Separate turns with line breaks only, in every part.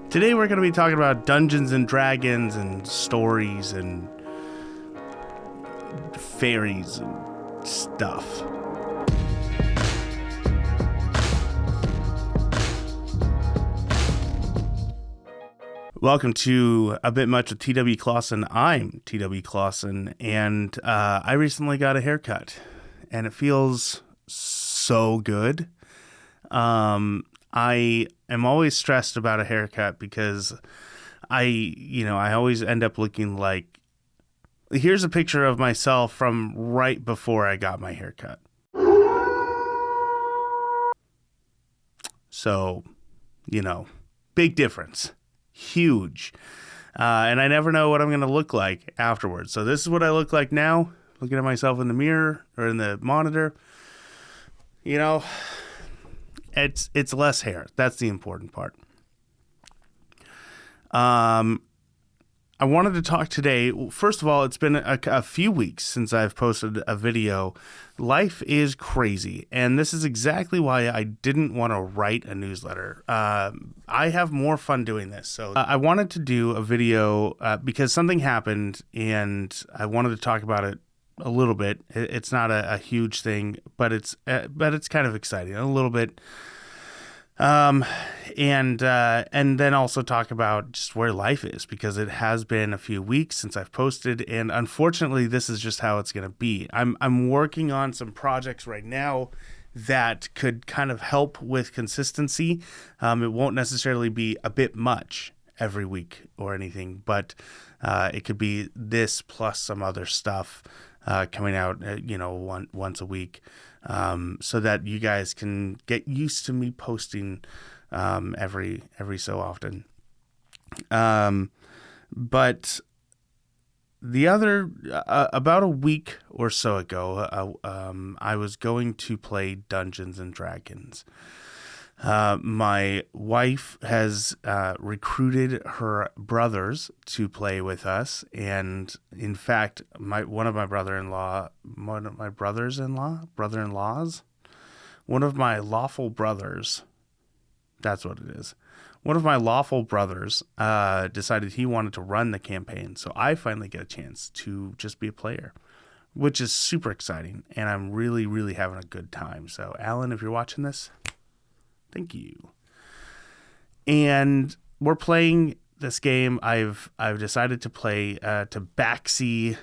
Today we're going to be talking about Dungeons and Dragons and stories and fairies and stuff. Welcome to A Bit Much with T.W. Clausen. I'm T.W. Clausen, and I recently got a haircut, and it feels so good. I am always stressed about a haircut because I always end up looking like, here's a picture of myself from right before I got my haircut. So, big difference. Huge. And I never know what I'm going to look like afterwards. So this is what I look like now, looking at myself in the mirror or in the monitor. It's less hair. That's the important part. I wanted to talk today. First of all, it's been a few weeks since I've posted a video. Life is crazy, and this is exactly why I didn't want to write a newsletter. I have more fun doing this. So I wanted to do a video because something happened, and I wanted to talk about it a little bit. It's not a huge thing, but it's kind of exciting a little bit. And then also talk about just where life is, because it has been a few weeks since I've posted, and unfortunately this is just how it's going to be. I'm working on some projects right now that could kind of help with consistency. It won't necessarily be a bit much every week or anything, but it could be this plus some other stuff coming out, once a week, so that you guys can get used to me posting every so often. But the other about a week or so ago, I was going to play Dungeons and Dragons. My wife has recruited her brothers to play with us, and in fact, one of my lawful brothers, that's what it is. One of my lawful brothers decided he wanted to run the campaign, so I finally get a chance to just be a player, which is super exciting, and I'm really, really having a good time. So, Alan, if you're watching this, thank you. And we're playing this game. I've decided to play to backseat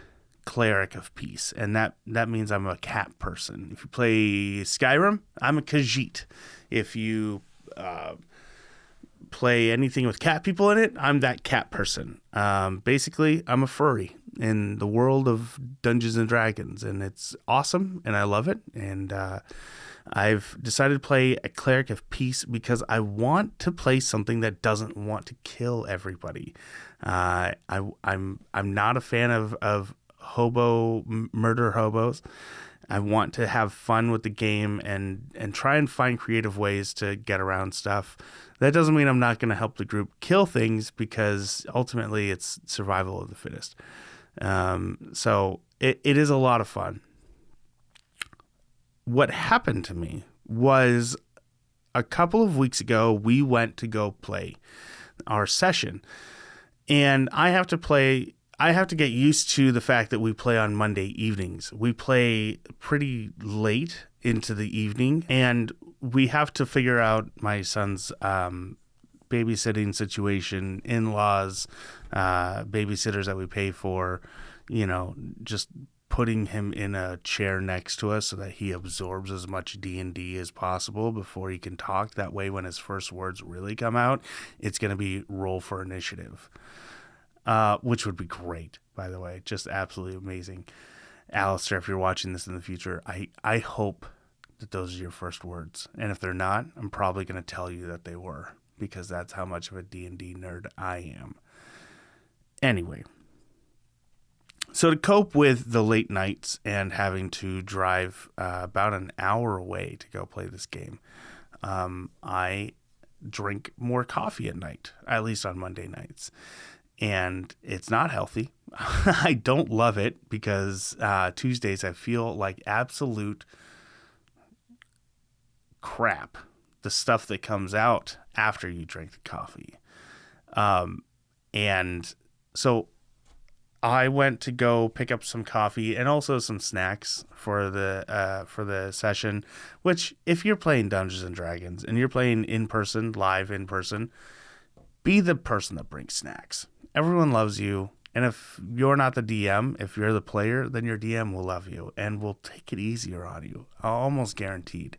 Cleric of Peace, and that means I'm a cat person. If you play Skyrim, I'm a Khajiit. If you play anything with cat people in it, I'm that cat person. Basically, I'm a furry in the world of Dungeons and Dragons, and it's awesome, and I love it. And I've decided to play a Cleric of Peace because I want to play something that doesn't want to kill everybody. I'm not a fan of murder hobos. I want to have fun with the game and try and find creative ways to get around stuff. That doesn't mean I'm not going to help the group kill things, because ultimately it's survival of the fittest. So it is a lot of fun. What happened to me was a couple of weeks ago, we went to go play our session, and I have to get used to the fact that we play on Monday evenings. We play pretty late into the evening, and we have to figure out my son's babysitting situation, in-laws, babysitters that we pay for, just putting him in a chair next to us so that he absorbs as much D&D as possible before he can talk. That way, when his first words really come out, it's going to be roll for initiative. Which would be great, by the way. Just absolutely amazing. Alistair, if you're watching this in the future, I hope that those are your first words. And if they're not, I'm probably going to tell you that they were, because that's how much of a D&D nerd I am. Anyway, so to cope with the late nights and having to drive about an hour away to go play this game, I drink more coffee at night, at least on Monday nights. And it's not healthy. I don't love it, because Tuesdays I feel like absolute crap. The stuff that comes out after you drink the coffee. And so I went to go pick up some coffee and also some snacks for the session, which if you're playing Dungeons and Dragons and you're playing live in person, be the person that brings snacks. Everyone loves you. And if you're not the DM, if you're the player, then your DM will love you and will take it easier on you. Almost guaranteed.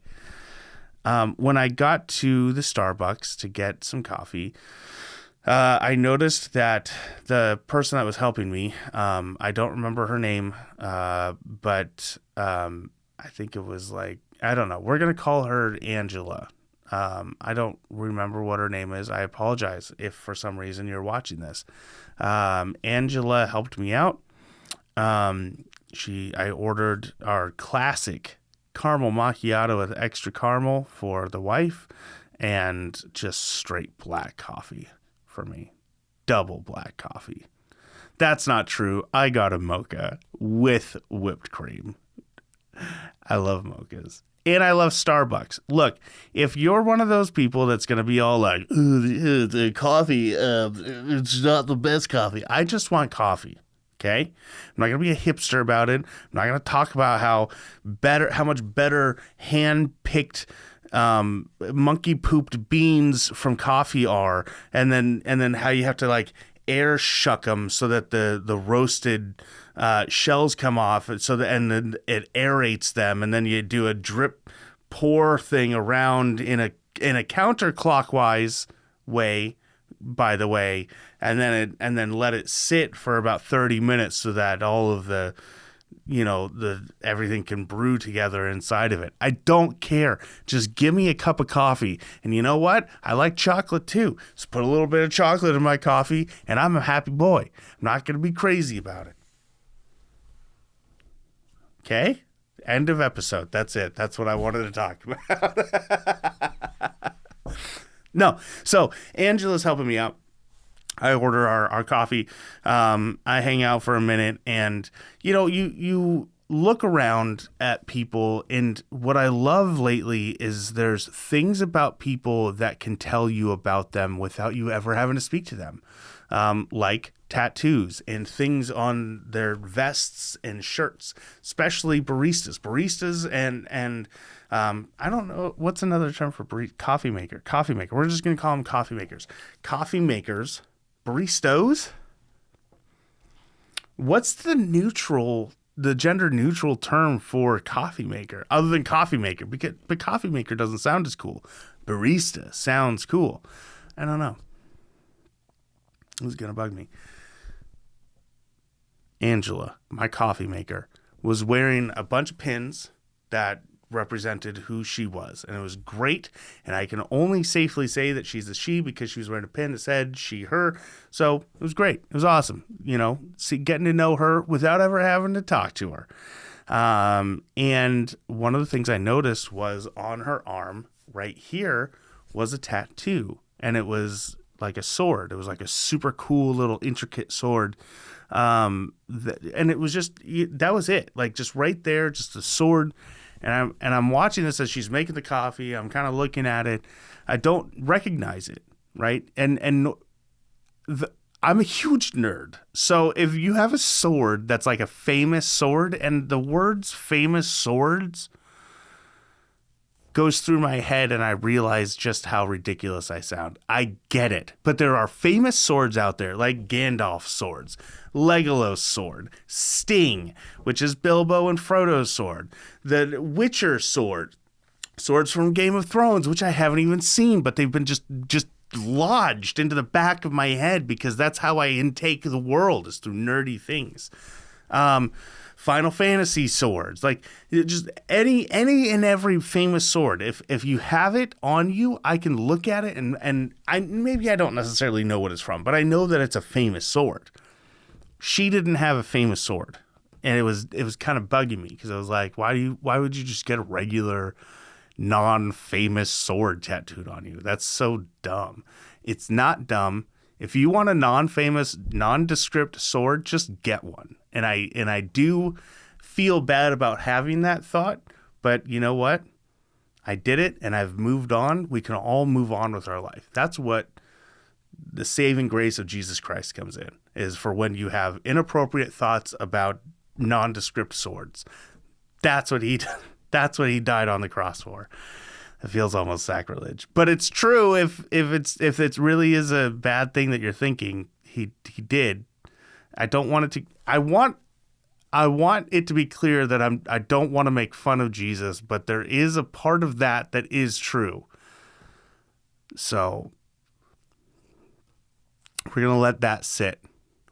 When I got to the Starbucks to get some coffee, I noticed that the person that was helping me, I don't remember her name, but I think it was I don't know. We're going to call her Angela. I don't remember what her name is. I apologize if for some reason you're watching this. Angela helped me out. I ordered our classic caramel macchiato with extra caramel for the wife and just straight black coffee for me. Double black coffee. That's not true. I got a mocha with whipped cream. I love mochas. And I love Starbucks. Look, if you're one of those people that's going to be all like, the coffee, it's not the best coffee. I just want coffee, okay? I'm not going to be a hipster about it. I'm not going to talk about how much better hand-picked monkey-pooped beans from coffee are, and then how you have to air shuck them so that the roasted shells come off, and then it aerates them, and then you do a drip pour thing around in a counterclockwise way, by the way, and then let it sit for about 30 minutes so that all of the everything can brew together inside of it. I don't care. Just give me a cup of coffee. And you know what? I like chocolate too. So put a little bit of chocolate in my coffee and I'm a happy boy. I'm not going to be crazy about it. Okay? End of episode. That's it. That's what I wanted to talk about. No. So Angela's helping me out. I order our coffee. I hang out for a minute, and you look around at people, and what I love lately is there's things about people that can tell you about them without you ever having to speak to them, like tattoos and things on their vests and shirts, especially baristas and I don't know what's another term for coffee maker. We're just gonna call them coffee makers. Coffee makers. Baristos? What's the gender neutral term for coffee maker other than coffee maker? But coffee maker doesn't sound as cool. Barista sounds cool. I don't know. Who's going to bug me? Angela, my coffee maker, was wearing a bunch of pins that represented who she was, and it was great. And I can only safely say that she's a she because she was wearing a pin that said she, her. So it was great. It was awesome, getting to know her without ever having to talk to her. And one of the things I noticed was on her arm right here was a tattoo, and it was like a sword. It was like a super cool little intricate sword. And it was that was it. Just right there, just a sword. And I'm watching this as she's making the coffee. I'm kind of looking at it. I don't recognize it, right? And I'm a huge nerd. So if you have a sword that's like a famous sword, and the words famous swords goes through my head, and I realize just how ridiculous I sound. I get it. But there are famous swords out there, like Gandalf's swords, Legolas' sword, Sting, which is Bilbo and Frodo's sword, the Witcher sword, swords from Game of Thrones, which I haven't even seen, but they've been just lodged into the back of my head because that's how I intake the world, is through nerdy things. Final Fantasy swords, just any and every famous sword. If you have it on you, I can look at it and I don't necessarily know what it's from, but I know that it's a famous sword. She didn't have a famous sword, and it was kind of bugging me because I was like, why would you just get a regular non-famous sword tattooed on you? That's so dumb. It's not dumb. If you want a non-famous, nondescript sword, just get one. And I do feel bad about having that thought, but you know what? I did it, and I've moved on. We can all move on with our life. That's what the saving grace of Jesus Christ comes in, is for when you have inappropriate thoughts about nondescript swords. That's what he died on the cross for. It feels almost sacrilege, but it's true. If it really is a bad thing that you're thinking, he did. I don't want it to. I want it to be clear that I don't want to make fun of Jesus, but there is a part of that is true. So we're gonna let that sit.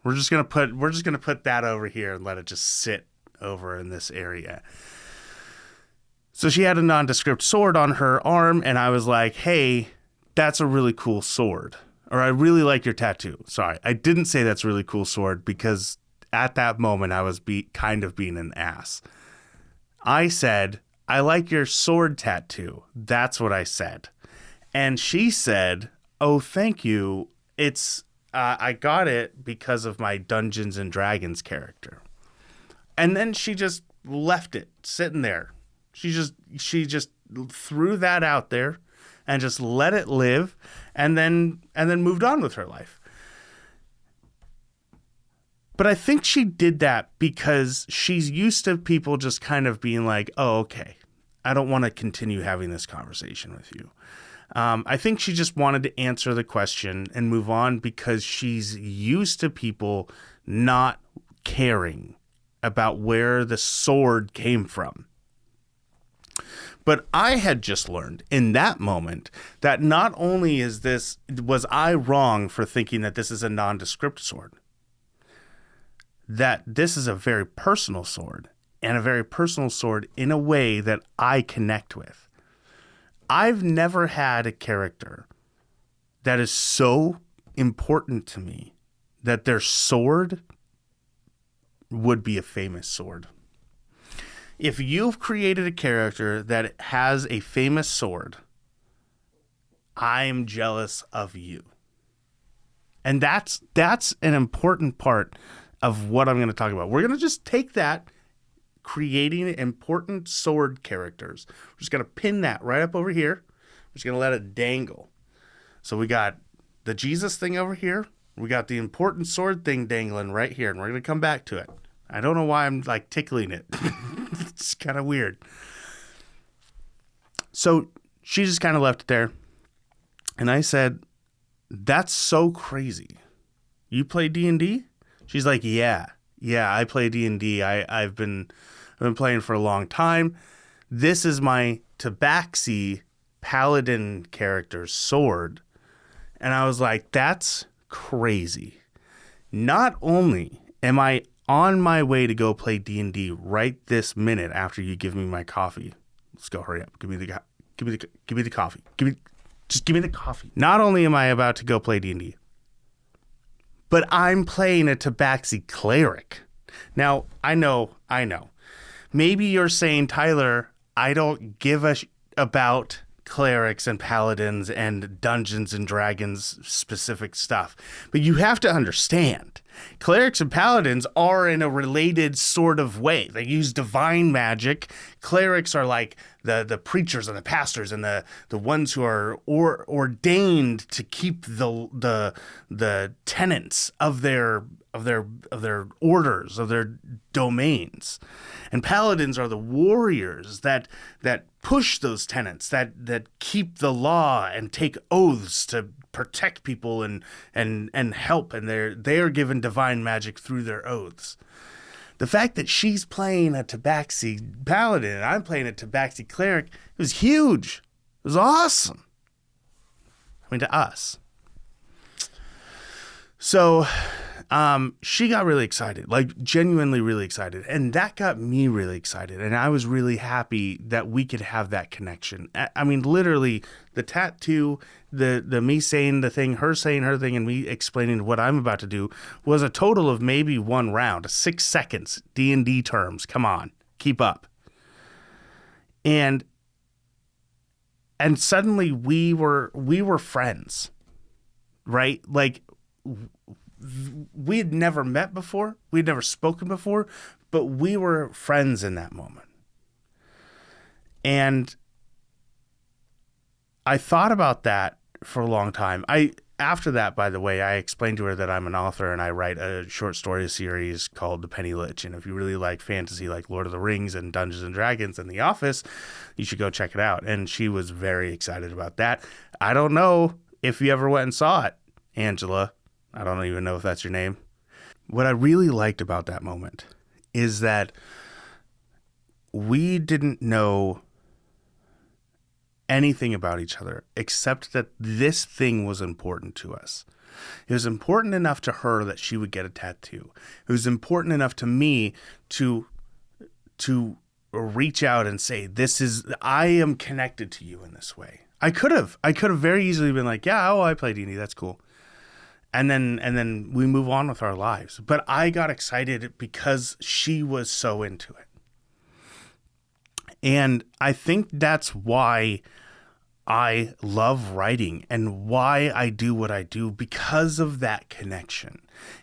We're just gonna put that over here and let it just sit over in this area. So she had a nondescript sword on her arm, and I was like, hey, that's a really cool sword. Or I really like your tattoo. Sorry, I didn't say that's a really cool sword because at that moment I was kind of being an ass. I said, I like your sword tattoo. That's what I said. And she said, oh, thank you. It's I got it because of my Dungeons and Dragons character. And then she just left it sitting there. She just threw that out there and just let it live and then moved on with her life. But I think she did that because she's used to people just kind of being like, oh, okay, I don't want to continue having this conversation with you. I think she just wanted to answer the question and move on because she's used to people not caring about where the sword came from. But I had just learned in that moment that not only was I wrong for thinking that this is a nondescript sword, that this is a very personal sword, and a very personal sword in a way that I connect with. I've never had a character that is so important to me that their sword would be a famous sword. If you've created a character that has a famous sword, I'm jealous of you. And that's an important part of what I'm going to talk about. We're going to just take that, creating important sword characters. We're just going to pin that right up over here. We're just going to let it dangle. So we got the Jesus thing over here. We got the important sword thing dangling right here, and we're going to come back to it. I don't know why I'm like tickling it. It's kind of weird. So she just kind of left it there. And I said, that's so crazy. You play D&D? She's like, yeah, I play D&D. I've been playing for a long time. This is my Tabaxi paladin character's sword. And I was like, that's crazy. Not only am I on my way to go play D&D right this minute after you give me my coffee. Let's go, hurry up. Give me the coffee. Just give me the coffee. Not only am I about to go play D&D, but I'm playing a Tabaxi cleric. Now, I know. Maybe you're saying, Tyler, I don't give a about clerics and paladins and Dungeons and Dragons specific stuff. But you have to understand, clerics and paladins are in a related sort of way. They use divine magic. Clerics are like the preachers and the pastors and the ones who are ordained to keep the tenets of their orders, of their domains. And paladins are the warriors that push those tenets, that keep the law and take oaths to protect people and help, and they're given divine magic through their oaths. The fact that she's playing a Tabaxi paladin and I'm playing a Tabaxi cleric, it was huge. It was awesome. I mean, to us. So she got really excited, like genuinely really excited. And that got me really excited. And I was really happy that we could have that connection. I mean, literally the tattoo, the me saying the thing, her saying her thing, and me explaining what I'm about to do was a total of maybe one round, 6 seconds, D&D terms. Come on, keep up. And suddenly we were friends, right? Like, we had never met before. We had never spoken before, but we were friends in that moment. And I thought about that for a long time. after that, by the way, I explained to her that I'm an author and I write a short story series called The Penny Lich. And if you really like fantasy like Lord of the Rings and Dungeons and Dragons and The Office, you should go check it out. And she was very excited about that. I don't know if you ever went and saw it, Angela. I don't even know if that's your name. What I really liked about that moment is that we didn't know anything about each other except that this thing was important to us. It was important enough to her that she would get a tattoo. It was important enough to me to reach out and say, I am connected to you in this way. I could have very easily been like, yeah, I play D&D, that's cool. And then we move on with our lives. But I got excited because she was so into it. And I think that's why I love writing and why I do what I do, because of that connection.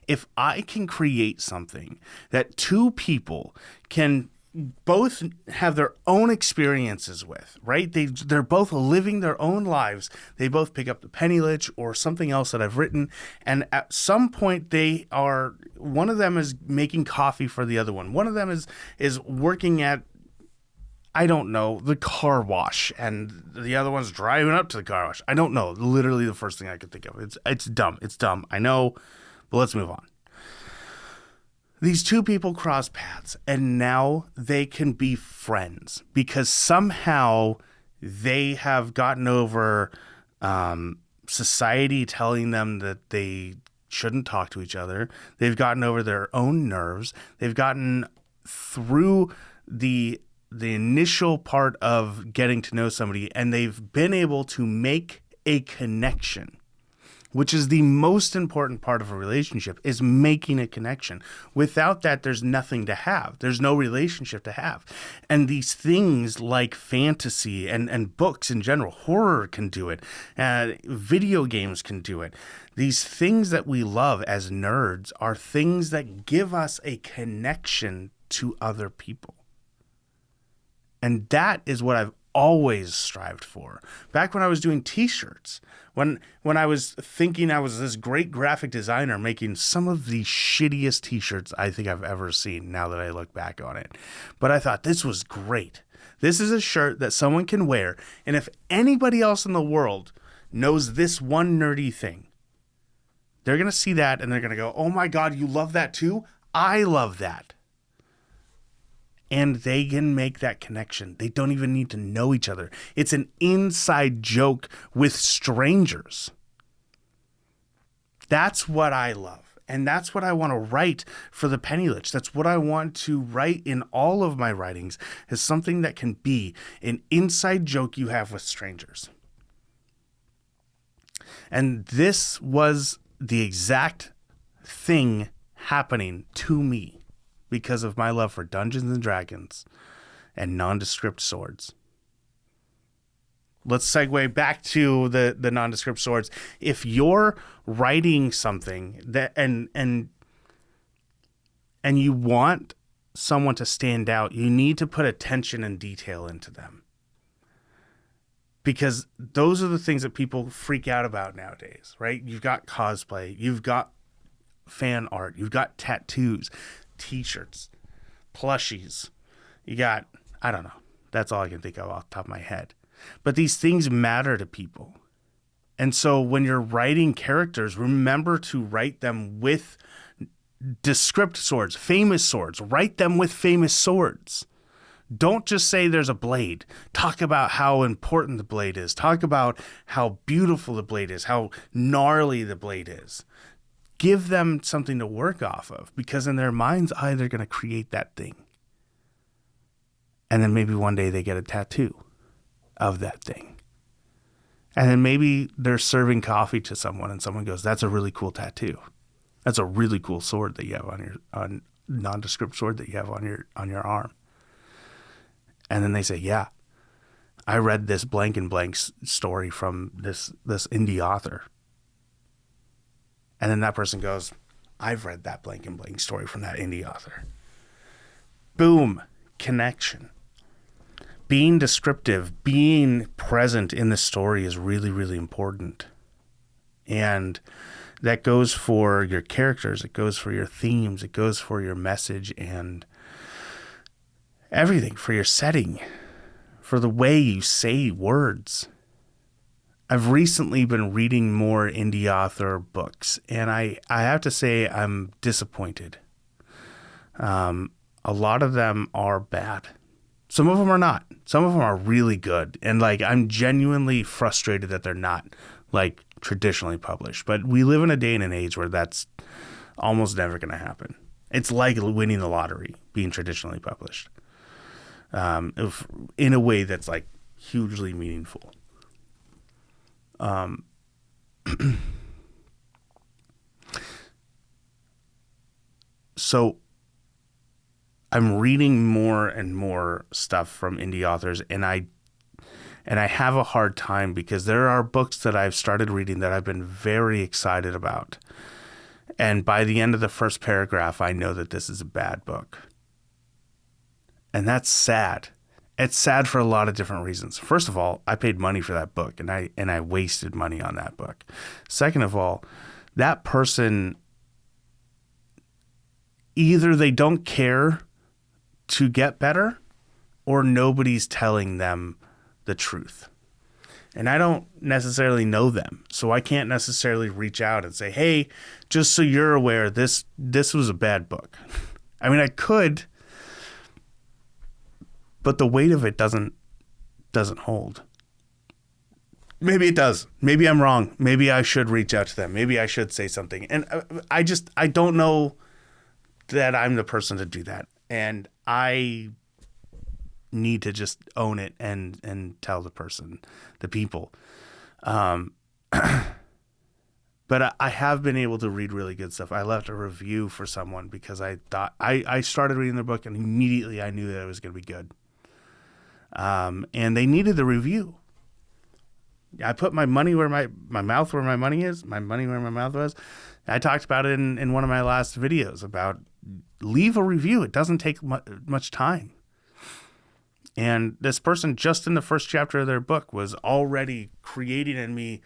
If I can create something that two people can both have their own experiences with, right? They're both living their own lives. They both pick up the Penny Lich or something else that I've written. And at some point one of them is making coffee for the other one. One of them is working at, I don't know, the car wash, and the other one's driving up to the car wash. I don't know. Literally the first thing I could think of. It's dumb. It's dumb. I know, but let's move on. These two people cross paths, and now they can be friends because somehow they have gotten over society telling them that they shouldn't talk to each other. They've gotten over their own nerves. They've gotten through the initial part of getting to know somebody, and they've been able to make a connection, which is the most important part of a relationship, is making a connection. Without that, there's nothing to have. There's no relationship to have. And these things like fantasy and books in general, horror can do it. Video games can do it. These things that we love as nerds are things that give us a connection to other people. And that is what I've always strived for. Back when I was doing t-shirts, when I was thinking I was this great graphic designer making some of the shittiest t-shirts I think I've ever seen now that I look back on it. But I thought this was great. This is a shirt that someone can wear. And if anybody else in the world knows this one nerdy thing, they're going to see that and they're going to go, oh my God, you love that too? I love that. And they can make that connection. They don't even need to know each other. It's an inside joke with strangers. That's what I love. And that's what I want to write for the Penny Lich. That's what I want to write in all of my writings, is something that can be an inside joke you have with strangers. And this was the exact thing happening to me, because of my love for Dungeons and Dragons and nondescript swords. Let's segue back to the nondescript swords. If you're writing something that and you want someone to stand out, you need to put attention and detail into them. Because those are the things that people freak out about nowadays, right? You've got cosplay, you've got fan art, you've got tattoos, t-shirts, plushies. You got, I don't know. That's all I can think of off the top of my head. But these things matter to people. And so when you're writing characters, remember to write them with descript swords, famous swords. Write them with famous swords. Don't just say there's a blade. Talk about how important the blade is. Talk about how beautiful the blade is, how gnarly the blade is. Give them something to work off of, because in their mind's eye, they're going to create that thing. And then maybe one day they get a tattoo of that thing. And then maybe they're serving coffee to someone and someone goes, that's a really cool tattoo. That's a really cool sword that you have on nondescript sword that you have on your arm. And then they say, yeah, I read this blank and blank story from this indie author. And then that person goes, I've read that blank and blank story from that indie author. Boom. Connection. Being descriptive, being present in the story is really, really important. And that goes for your characters. It goes for your themes. It goes for your message and everything, for your setting, for the way you say words. I've recently been reading more indie author books, and I have to say I'm disappointed. A lot of them are bad. Some of them are not. Some of them are really good. And like, I'm genuinely frustrated that they're not like traditionally published. But we live in a day and an age where that's almost never going to happen. It's like winning the lottery, being traditionally published. In a way that's like hugely meaningful. So I'm reading more and more stuff from indie authors, and I have a hard time because there are books that I've started reading that I've been very excited about. And by the end of the first paragraph, I know that this is a bad book. And that's sad. It's sad for a lot of different reasons. First of all, I paid money for that book, and I wasted money on that book. Second of all, that person, either they don't care to get better, or nobody's telling them the truth. And I don't necessarily know them, so I can't necessarily reach out and say, hey, just so you're aware, this was a bad book. I mean, I could, but the weight of it doesn't hold. Maybe it does. Maybe I'm wrong. Maybe I should reach out to them. Maybe I should say something. And I don't know that I'm the person to do that. And I need to just own it and tell the person, the people. But I have been able to read really good stuff. I left a review for someone because I thought I started reading their book and immediately I knew that it was going to be good. And they needed the review. I put my money where my mouth where my money is, my money where my mouth was. I talked about it in one of my last videos about leave a review. It doesn't take much time. And this person, just in the first chapter of their book, was already creating in me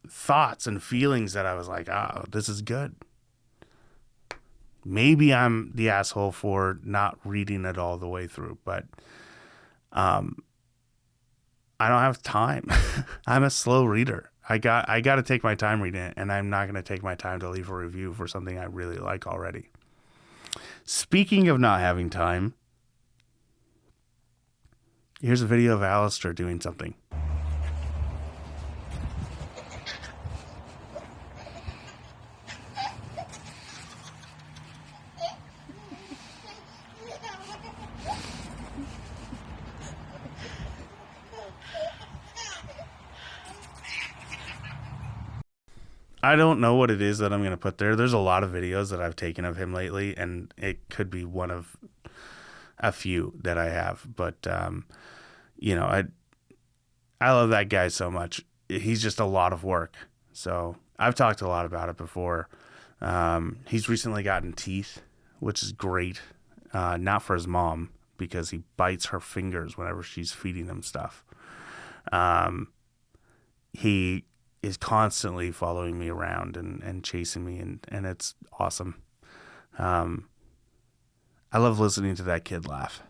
thoughts and feelings that I was like, oh, this is good. Maybe I'm the asshole for not reading it all the way through, but I don't have time. I'm a slow reader. I got to take my time reading it, and I'm not going to take my time to leave a review for something I really like already. Speaking of not having time, here's a video of Alistair doing something. I don't know what it is that I'm going to put there. There's a lot of videos that I've taken of him lately, and it could be one of a few that I have. But, I love that guy so much. He's just a lot of work. So I've talked a lot about it before. He's recently gotten teeth, which is great. Not for his mom, because he bites her fingers whenever she's feeding him stuff. He is constantly following me around and chasing me, and it's awesome. I love listening to that kid laugh.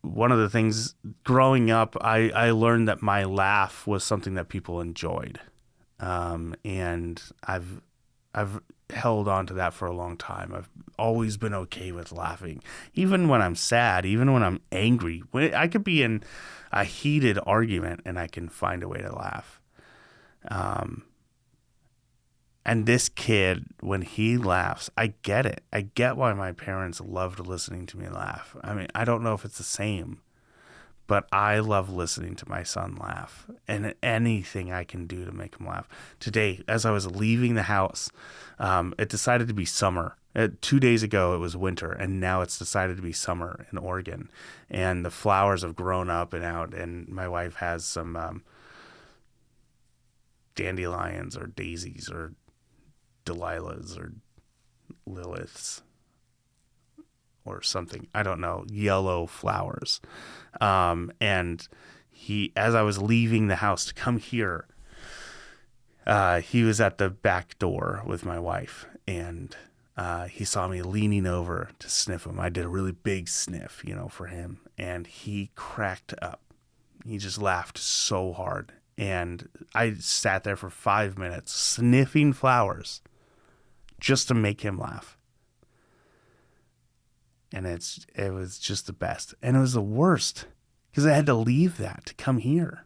One of the things growing up, I learned that my laugh was something that people enjoyed. And I've held on to that for a long time. I've always been okay with laughing, even when I'm sad, even when I'm angry. I could be in a heated argument and I can find a way to laugh. And this kid, when he laughs, I get it. I get why my parents loved listening to me laugh. I mean, I don't know if it's the same, but I love listening to my son laugh, and anything I can do to make him laugh. Today, as I was leaving the house, it decided to be summer. 2 days ago, it was winter, and now it's decided to be summer in Oregon. And the flowers have grown up and out, and my wife has some dandelions or daisies or Delilahs or Liliths or something. I don't know, yellow flowers. And as I was leaving the house to come here, he was at the back door with my wife, and he saw me leaning over to sniff him. I did a really big sniff, for him, and he cracked up. He just laughed so hard, and I sat there for 5 minutes sniffing flowers just to make him laugh. And it was just the best, and it was the worst because I had to leave that to come here.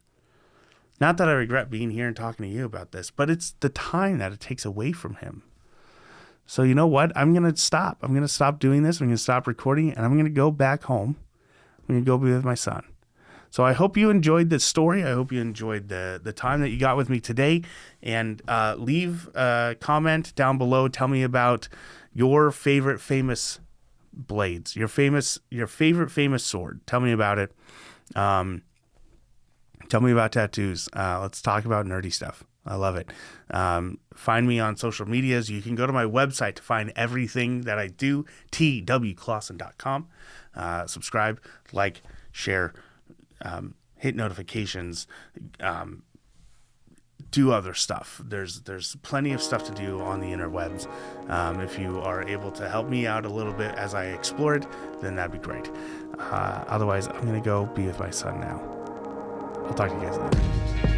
Not that I regret being here and talking to you about this, but it's the time that it takes away from him. So you know what? I'm going to stop. I'm going to stop doing this. I'm going to stop recording, and I'm going to go back home. I'm going to go be with my son. So I hope you enjoyed this story. I hope you enjoyed the time that you got with me today. And leave a comment down below. Tell me about your favorite famous blades, your favorite famous sword. Tell me about it. Tell me about tattoos. Let's talk about nerdy stuff. I love it. Find me on social medias. You can go to my website to find everything that I do, twclawson.com. Subscribe, like, share, hit notifications, do other stuff. There's plenty of stuff to do on the interwebs. If you are able to help me out a little bit as I explore it, then that'd be great. Otherwise, I'm going to go be with my son now. I'll talk to you guys later.